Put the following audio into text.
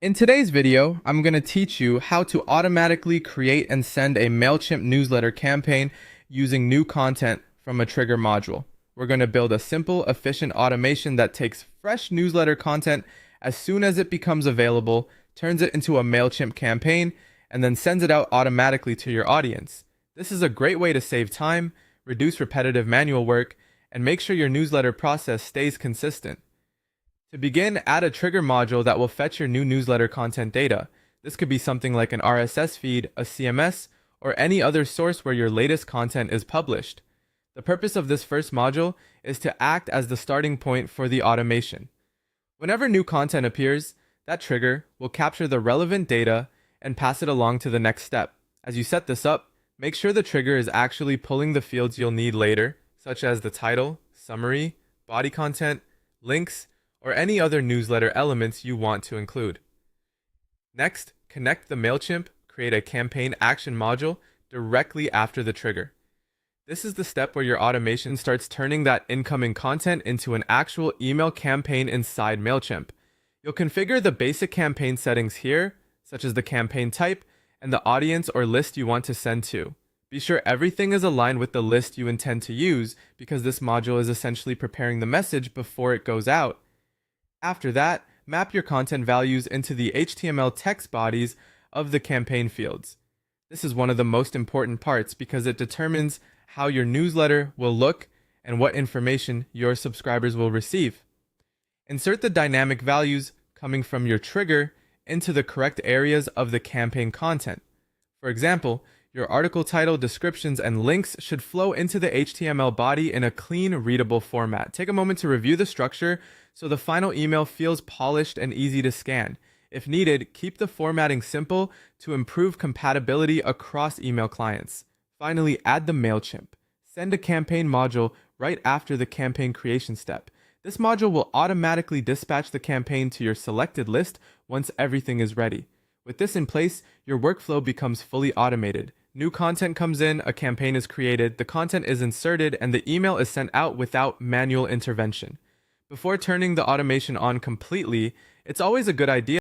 In today's video, I'm going to teach you how to automatically create and send a Mailchimp newsletter campaign using new content from a trigger module. We're going to build a simple, efficient automation that takes fresh newsletter content as soon as it becomes available, turns it into a Mailchimp campaign, and then sends it out automatically to your audience. This is a great way to save time, reduce repetitive manual work, and make sure your newsletter process stays consistent. To begin, add a trigger module that will fetch your new newsletter content data. This could be something like an RSS feed, a CMS, or any other source where your latest content is published. The purpose of this first module is to act as the starting point for the automation. Whenever new content appears, that trigger will capture the relevant data and pass it along to the next step. As you set this up, make sure the trigger is actually pulling the fields you'll need later, such as the title, summary, body content, links, or any other newsletter elements you want to include. Next, connect the Mailchimp, create a campaign action module directly after the trigger. This is the step where your automation starts turning that incoming content into an actual email campaign inside Mailchimp. You'll configure the basic campaign settings here, such as the campaign type and the audience or list you want to send to. Be sure everything is aligned with the list you intend to use, because this module is essentially preparing the message before it goes out. After that, map your content values into the HTML text bodies of the campaign fields. This is one of the most important parts because it determines how your newsletter will look and what information your subscribers will receive. Insert the dynamic values coming from your trigger into the correct areas of the campaign content. For example, your article title, descriptions, and links should flow into the HTML body in a clean, readable format. Take a moment to review the structure so the final email feels polished and easy to scan. If needed, keep the formatting simple to improve compatibility across email clients. Finally, add the Mailchimp. Send a campaign module right after the campaign creation step. This module will automatically dispatch the campaign to your selected list once everything is ready. With this in place, your workflow becomes fully automated. New content comes in, a campaign is created, the content is inserted, and the email is sent out without manual intervention. Before turning the automation on completely, it's always a good idea